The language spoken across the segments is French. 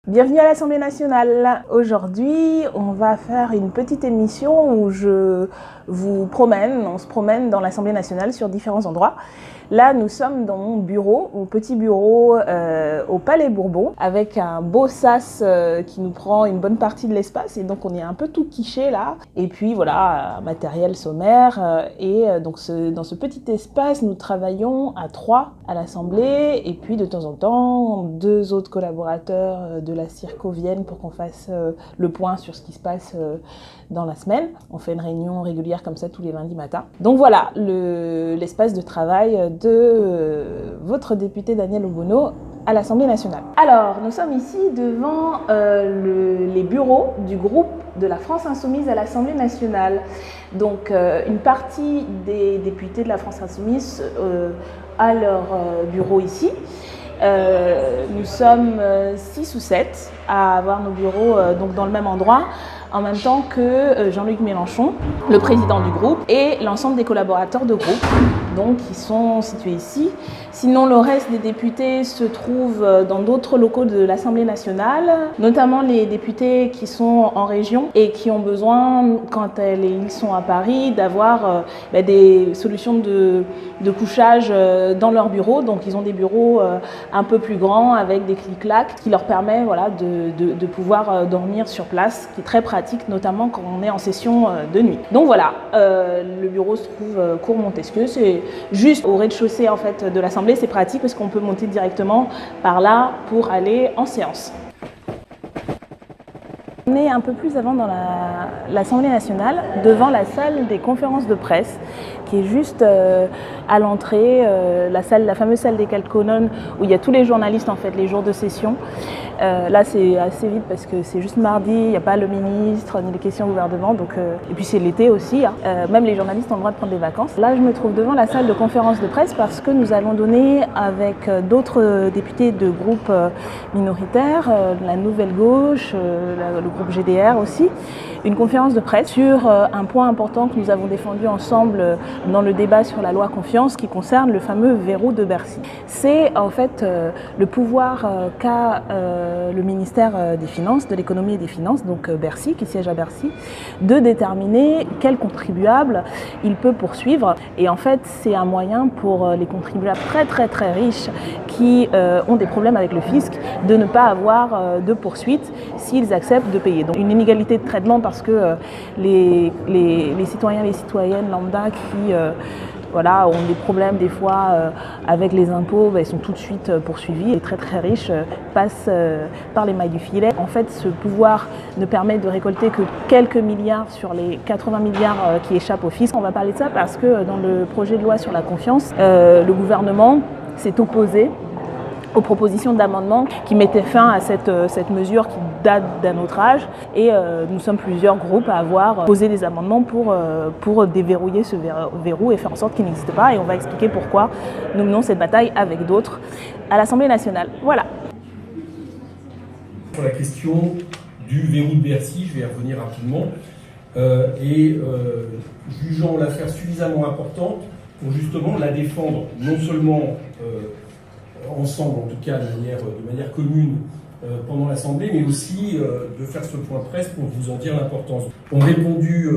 Bienvenue à l'Assemblée nationale. Aujourd'hui, on va faire une petite émission où on se promène dans l'Assemblée nationale sur différents endroits. Là, nous sommes dans mon bureau, mon petit bureau au Palais Bourbon, avec un beau sas qui nous prend une bonne partie de l'espace, et donc on est un peu tout quiché là. Et puis voilà, matériel sommaire, donc dans ce petit espace, nous travaillons à 3 à l'Assemblée, et puis de temps en temps, 2 autres collaborateurs de la Circo viennent pour qu'on fasse le point sur ce qui se passe dans la semaine. On fait une réunion régulière comme ça tous les lundis matins. Donc voilà, l'espace de travail de votre député Daniel Obono à l'Assemblée nationale. Alors, nous sommes ici devant les bureaux du groupe de la France Insoumise à l'Assemblée nationale. Donc, une partie des députés de la France Insoumise a leur bureau ici. Nous sommes 6 ou 7 à avoir nos bureaux donc dans le même endroit, en même temps que Jean-Luc Mélenchon, le président du groupe, et l'ensemble des collaborateurs de groupe, donc qui sont situés ici. Sinon, le reste des députés se trouvent dans d'autres locaux de l'Assemblée nationale, notamment les députés qui sont en région et qui ont besoin, quand ils sont à Paris, d'avoir des solutions de couchage dans leur bureau. Donc, ils ont des bureaux un peu plus grands avec des clics-clacs qui leur permet de pouvoir dormir sur place, qui est très pratique, notamment quand on est en session de nuit. Donc voilà, le bureau se trouve cours Montesquieu, c'est juste au rez-de-chaussée en fait de l'Assemblée. C'est pratique parce qu'on peut monter directement par là pour aller en séance. On est un peu plus avant dans l'Assemblée nationale, devant la salle des conférences de presse, qui est juste à l'entrée, la fameuse salle des 4 colonnes où il y a tous les journalistes en fait, les jours de session. Là c'est assez vite parce que c'est juste mardi, il n'y a pas le ministre ni les questions au gouvernement, et puis c'est l'été aussi, même les journalistes ont le droit de prendre des vacances. Là je me trouve devant la salle de conférences de presse parce que nous avons donné avec d'autres députés de groupes minoritaires, la Nouvelle Gauche, le groupe GDR aussi, une conférence de presse sur un point important que nous avons défendu ensemble dans le débat sur la loi confiance qui concerne le fameux verrou de Bercy. C'est en fait le pouvoir qu'a le ministère des Finances, de l'économie et des finances, donc Bercy, qui siège à Bercy, de déterminer quel contribuable il peut poursuivre. Et en fait, c'est un moyen pour les contribuables très très très riches qui ont des problèmes avec le fisc de ne pas avoir de poursuite s'ils acceptent de payer. Donc une inégalité de traitement parce que les citoyens et les citoyennes lambda qui ont des problèmes des fois avec les impôts, ils sont tout de suite poursuivis. Les très très riches passent par les mailles du filet. En fait, ce pouvoir ne permet de récolter que quelques milliards sur les 80 milliards qui échappent au fisc. On va parler de ça parce que dans le projet de loi sur la confiance, le gouvernement s'est opposé aux propositions d'amendement qui mettaient fin à cette mesure qui date d'un autre âge. Et nous sommes plusieurs groupes à avoir posé des amendements pour déverrouiller ce verrou et faire en sorte qu'il n'existe pas. Et on va expliquer pourquoi nous menons cette bataille avec d'autres à l'Assemblée nationale. Voilà. Sur la question du verrou de Bercy, je vais y revenir rapidement, jugeant l'affaire suffisamment importante pour justement la défendre, non seulement ensemble, en tout cas de manière commune pendant l'Assemblée, mais aussi de faire ce point presse pour vous en dire l'importance. On a répondu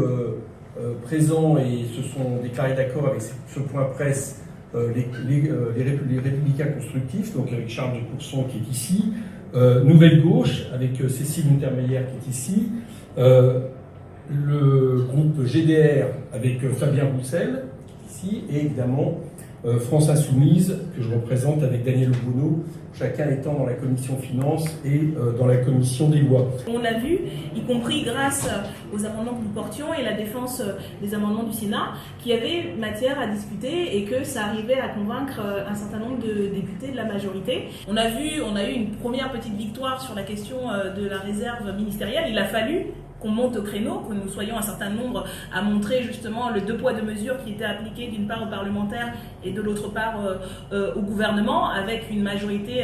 présent et se sont déclarés d'accord avec ce point presse les Républicains constructifs, donc avec Charles de Courson qui est ici, Nouvelle Gauche avec Cécile Untermeyer qui est ici, le groupe GDR avec Fabien Roussel ici, et évidemment France Insoumise, que je représente avec Daniel Obono, chacun étant dans la commission finances et dans la commission des lois. On a vu, y compris grâce aux amendements que nous portions et la défense des amendements du Sénat, qu'il y avait matière à discuter et que ça arrivait à convaincre un certain nombre de députés de la majorité. On a eu une première petite victoire sur la question de la réserve ministérielle. Il a fallu qu'on monte au créneau, que nous soyons un certain nombre à montrer justement le 2 poids 2 mesures qui était appliqué d'une part aux parlementaires et de l'autre part au gouvernement, avec une majorité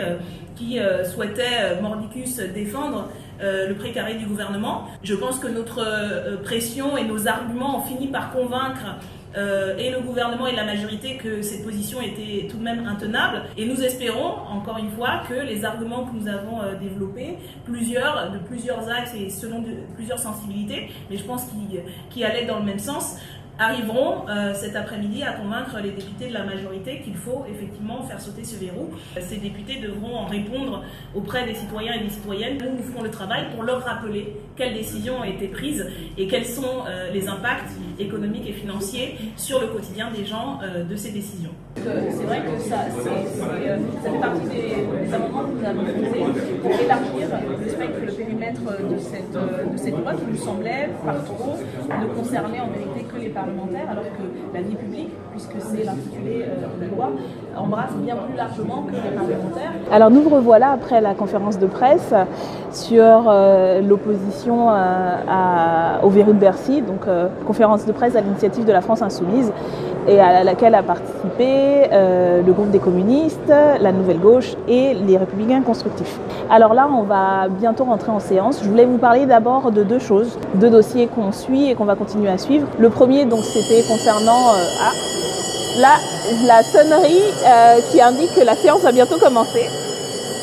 qui souhaitait mordicus défendre le précaré du gouvernement. Je pense que notre pression et nos arguments ont fini par convaincre et le gouvernement et la majorité que cette position était tout de même intenable. Et nous espérons, encore une fois, que les arguments que nous avons développés, de plusieurs axes et selon plusieurs sensibilités, mais je pense qu'ils allaient dans le même sens, arriveront cet après-midi à convaincre les députés de la majorité qu'il faut effectivement faire sauter ce verrou. Ces députés devront en répondre auprès des citoyens et des citoyennes. Nous ferons le travail pour leur rappeler quelles décisions ont été prises et quels sont les impacts économiques et financiers sur le quotidien des gens de ces décisions. C'est vrai que ça fait partie des amendements que nous avons posés pour élargir le spectre, le périmètre de cette loi qui nous semblait par trop ne concerner en vérité que les parlementaires, alors que la vie publique, puisque c'est l'intitulé de la loi, embrasse bien plus largement que les parlementaires. Alors nous revoilà après la conférence de presse sur l'opposition au verrou de Bercy, donc conférence de presse à l'initiative de la France Insoumise, et à laquelle a participé le groupe des communistes, la Nouvelle Gauche et les Républicains constructifs. Alors là, on va bientôt rentrer en séance. Je voulais vous parler d'abord de deux choses, deux dossiers qu'on suit et qu'on va continuer à suivre. Le premier, donc, c'était concernant la sonnerie qui indique que la séance va bientôt commencer.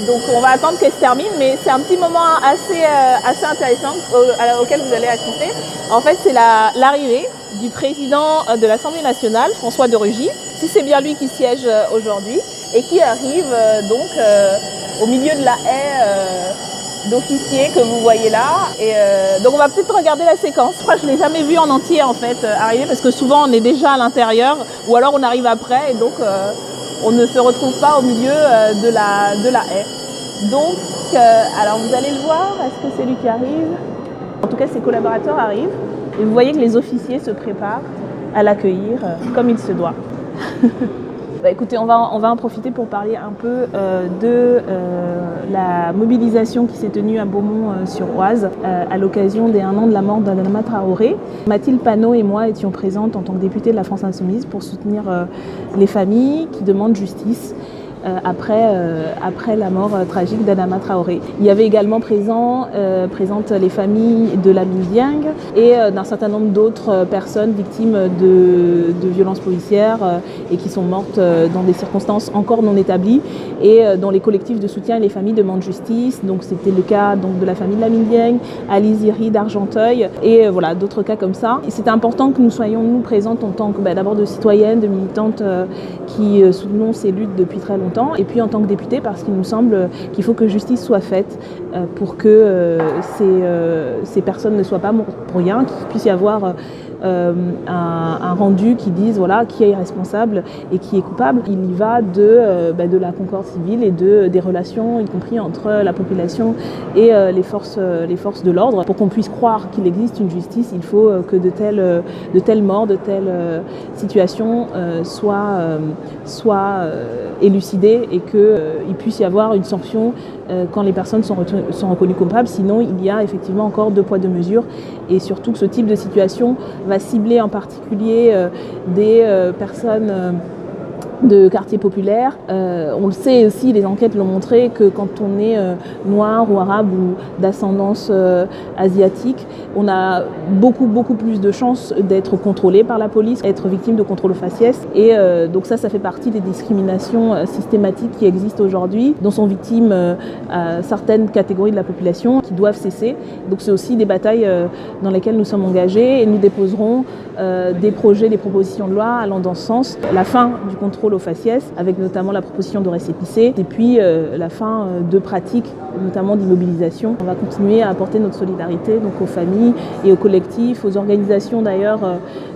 Donc on va attendre qu'elle se termine, mais c'est un petit moment assez intéressant auquel vous allez assister. En fait, c'est l'arrivée du président de l'Assemblée nationale, François de Rugy, si c'est bien lui qui siège aujourd'hui, et qui arrive donc au milieu de la haie d'officiers que vous voyez là. Et donc on va peut-être regarder la séquence. Je crois que je ne l'ai jamais vu en entier en fait arriver, parce que souvent on est déjà à l'intérieur, ou alors on arrive après, et donc on ne se retrouve pas au milieu de la haie. Donc, alors vous allez le voir, est-ce que c'est lui qui arrive? En tout cas, ses collaborateurs arrivent, et vous voyez que les officiers se préparent à l'accueillir comme il se doit. Bah, écoutez, on va en profiter pour parler un peu de la mobilisation qui s'est tenue à Beaumont-sur-Oise à l'occasion des 1 an de la mort d'Adama Traoré. Mathilde Panot et moi étions présentes en tant que députées de la France Insoumise pour soutenir les familles qui demandent justice après la mort tragique d'Adama Traoré. Il y avait également présentes les familles de Lamine Dieng et d'un certain nombre d'autres personnes victimes de violences policières et qui sont mortes dans des circonstances encore non établies et dont les collectifs de soutien et les familles demandent justice. Donc c'était le cas donc, de la famille de Lamine Dieng, Ali Ziri d'Argenteuil et voilà d'autres cas comme ça. C'était important que nous soyons présentes en tant que d'abord de citoyennes, de militantes qui soutenons ces luttes depuis très longtemps, et puis en tant que députée parce qu'il nous semble qu'il faut que justice soit faite pour que ces personnes ne soient pas mortes pour rien, qu'il puisse y avoir un rendu qui dise voilà, qui est responsable et qui est coupable. Il y va de la concorde civile et des relations, y compris entre la population et les forces de l'ordre. Pour qu'on puisse croire qu'il existe une justice, il faut que de telles morts, de telles situations soient élucidées et qu'il puisse y avoir une sanction quand les personnes sont reconnues coupables. Sinon, il y a effectivement encore 2 poids 2 mesures, et surtout que ce type de situation va cibler en particulier des personnes de quartiers populaires. On le sait aussi, les enquêtes l'ont montré, que quand on est noir ou arabe ou d'ascendance asiatique, on a beaucoup plus de chances d'être contrôlé par la police, être victime de contrôle au faciès. Et donc ça fait partie des discriminations systématiques qui existent aujourd'hui, dont sont victimes certaines catégories de la population qui doivent cesser. Donc c'est aussi des batailles dans lesquelles nous sommes engagés, et nous déposerons des projets, des propositions de loi allant dans ce sens. La fin du contrôle au faciès, avec notamment la proposition de récépissé, et puis la fin de pratiques, notamment d'immobilisation. On va continuer à apporter notre solidarité donc aux familles et aux collectifs, aux organisations d'ailleurs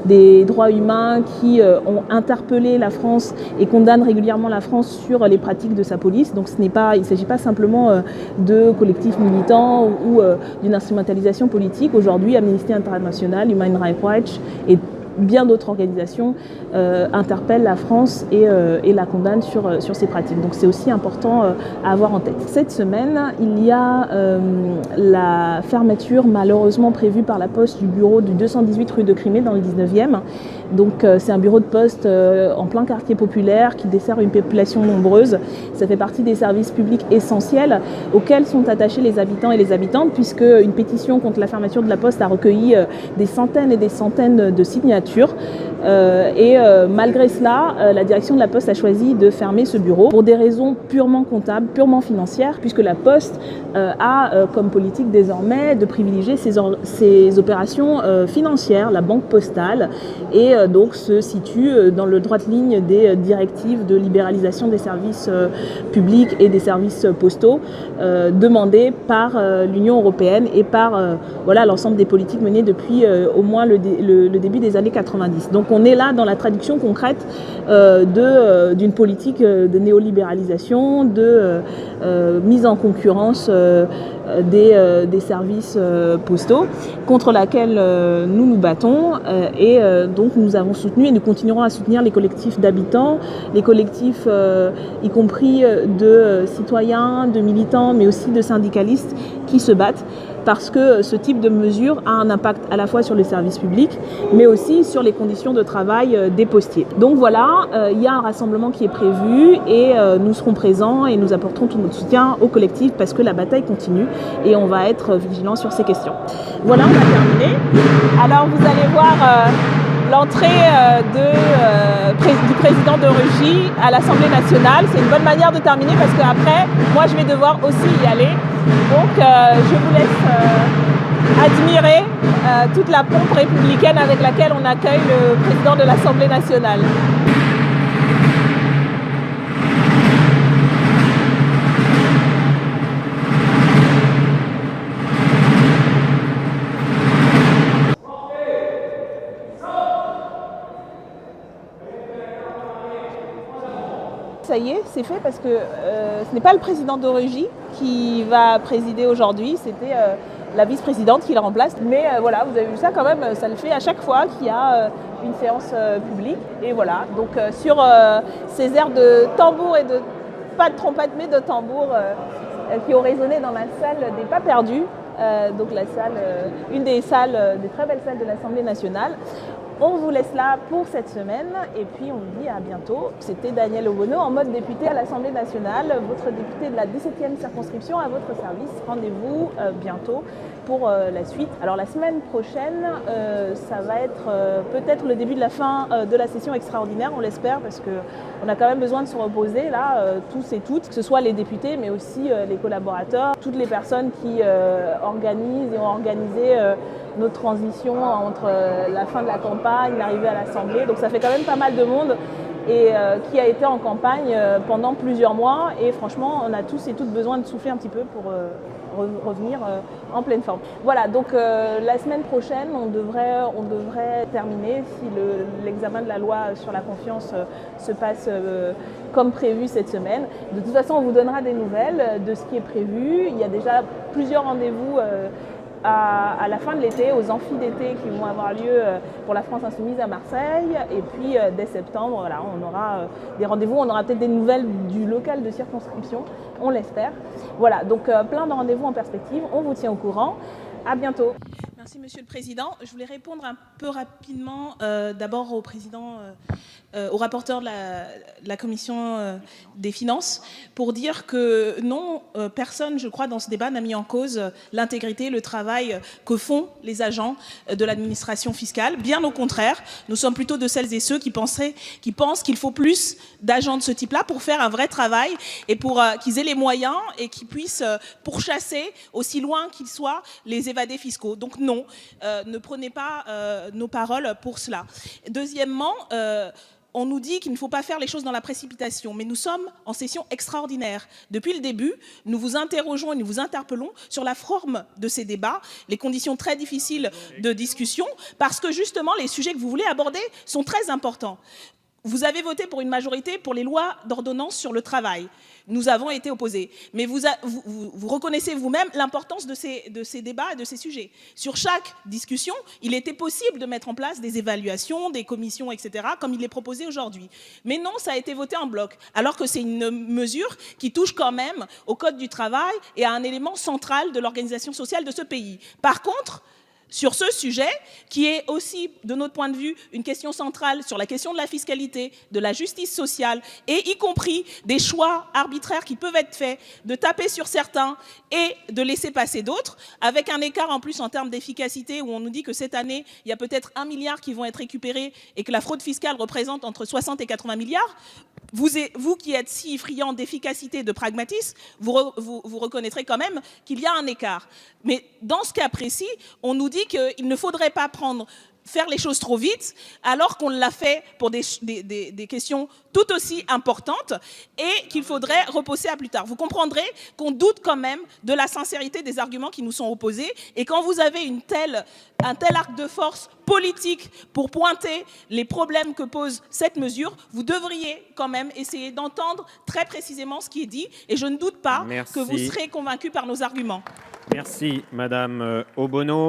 des droits humains qui ont interpellé la France et condamnent régulièrement la France sur les pratiques de sa police. Donc il ne s'agit pas simplement de collectifs militants ou d'une instrumentalisation politique. Aujourd'hui, Amnesty International, Human Rights Watch et bien d'autres organisations interpellent la France et la condamnent sur ces pratiques. Donc c'est aussi important à avoir en tête. Cette semaine, il y a la fermeture malheureusement prévue par la Poste du bureau du 218 rue de Crimée dans le 19e. Donc c'est un bureau de poste en plein quartier populaire qui dessert une population nombreuse. Ça fait partie des services publics essentiels auxquels sont attachés les habitants et les habitantes, puisque une pétition contre la fermeture de la Poste a recueilli des centaines et des centaines de signatures. candidatures. Malgré cela, la direction de la Poste a choisi de fermer ce bureau pour des raisons purement comptables, purement financières, puisque la Poste a comme politique désormais de privilégier ses opérations financières, la banque postale, et donc se situe dans le droite ligne des directives de libéralisation des services publics et des services postaux demandées par l'Union européenne et par l'ensemble des politiques menées depuis au moins le début des années 90. Donc on est là dans la traduction concrète d'une politique de néolibéralisation, de mise en concurrence des services postaux contre laquelle nous nous battons donc nous avons soutenu et nous continuerons à soutenir les collectifs d'habitants, les collectifs y compris de citoyens, de militants mais aussi de syndicalistes qui se battent parce que ce type de mesure a un impact à la fois sur les services publics, mais aussi sur les conditions de travail des postiers. Donc voilà, il y a un rassemblement qui est prévu et nous serons présents et nous apporterons tout notre soutien au collectif parce que la bataille continue et on va être vigilants sur ces questions. Voilà, on a terminé. Alors vous allez voir l'entrée du président de Rugy à l'Assemblée nationale. C'est une bonne manière de terminer parce qu'après, moi je vais devoir aussi y aller. Donc je vous laisse admirer toute la pompe républicaine avec laquelle on accueille le président de l'Assemblée nationale. Ça y est, c'est fait parce que ce n'est pas le président de Rugy qui va présider aujourd'hui, c'était la vice-présidente qui le remplace. Mais voilà, vous avez vu ça quand même, ça le fait à chaque fois qu'il y a une séance publique. Et voilà, donc sur ces airs de tambour et de, pas de trompette mais de tambour qui ont résonné dans la salle des Pas Perdus, donc la salle, une des salles, des très belles salles de l'Assemblée nationale. On vous laisse là pour cette semaine et puis on vous dit à bientôt. C'était Danielle Obono en mode député à l'Assemblée nationale, votre député de la 17e circonscription à votre service. Rendez-vous bientôt pour la suite. Alors la semaine prochaine, ça va être peut-être le début de la fin de la session extraordinaire, on l'espère, parce qu'on a quand même besoin de se reposer là, tous et toutes, que ce soit les députés mais aussi les collaborateurs, toutes les personnes qui organisent et ont organisé notre transition entre la fin de la campagne, l'arrivée à l'Assemblée. Donc ça fait quand même pas mal de monde et qui a été en campagne pendant plusieurs mois. Et franchement, on a tous et toutes besoin de souffler un petit peu pour revenir en pleine forme. Voilà, donc la semaine prochaine, on devrait terminer si l'examen de la loi sur la confiance se passe comme prévu cette semaine. De toute façon, on vous donnera des nouvelles de ce qui est prévu. Il y a déjà plusieurs rendez-vous à la fin de l'été, aux amphis d'été qui vont avoir lieu pour la France Insoumise à Marseille. Et puis dès septembre, voilà, on aura des rendez-vous, on aura peut-être des nouvelles du local de circonscription, on l'espère. Voilà, donc plein de rendez-vous en perspective, on vous tient au courant. À bientôt. Merci Monsieur le Président. Je voulais répondre un peu rapidement d'abord au président, au rapporteur de la Commission des Finances pour dire que non, personne, je crois, dans ce débat n'a mis en cause l'intégrité, le travail que font les agents de l'administration fiscale. Bien au contraire, nous sommes plutôt de celles et ceux qui pensent qu'il faut plus d'agents de ce type-là pour faire un vrai travail et pour qu'ils aient les moyens et qu'ils puissent pourchasser aussi loin qu'ils soient les évadés fiscaux. Donc non, ne prenez pas nos paroles pour cela. Deuxièmement, on nous dit qu'il ne faut pas faire les choses dans la précipitation, mais nous sommes en session extraordinaire. Depuis le début, nous vous interrogeons et nous vous interpellons sur la forme de ces débats, les conditions très difficiles de discussion, parce que justement, les sujets que vous voulez aborder sont très importants. Vous avez voté pour une majorité pour les lois d'ordonnance sur le travail. Nous avons été opposés. Mais vous reconnaissez vous-même l'importance de ces débats et de ces sujets. Sur chaque discussion, il était possible de mettre en place des évaluations, des commissions, etc., comme il est proposé aujourd'hui. Mais non, ça a été voté en bloc, alors que c'est une mesure qui touche quand même au Code du travail et à un élément central de l'organisation sociale de ce pays. Par contre, sur ce sujet, qui est aussi, de notre point de vue, une question centrale sur la question de la fiscalité, de la justice sociale, et y compris des choix arbitraires qui peuvent être faits, de taper sur certains et de laisser passer d'autres, avec un écart en plus en termes d'efficacité, où on nous dit que cette année, il y a peut-être 1 milliard qui vont être récupérés et que la fraude fiscale représente entre 60 et 80 milliards. Vous qui êtes si friand d'efficacité, de pragmatisme, vous reconnaîtrez quand même qu'il y a un écart. Mais dans ce cas précis, on nous dit qu'il ne faudrait pas faire les choses trop vite, alors qu'on l'a fait pour des questions tout aussi importantes et qu'il faudrait repousser à plus tard. Vous comprendrez qu'on doute quand même de la sincérité des arguments qui nous sont opposés, et quand vous avez un tel arc de force politique pour pointer les problèmes que pose cette mesure, vous devriez quand même essayer d'entendre très précisément ce qui est dit, et je ne doute pas que vous serez convaincus par nos arguments. Merci, Madame Obono.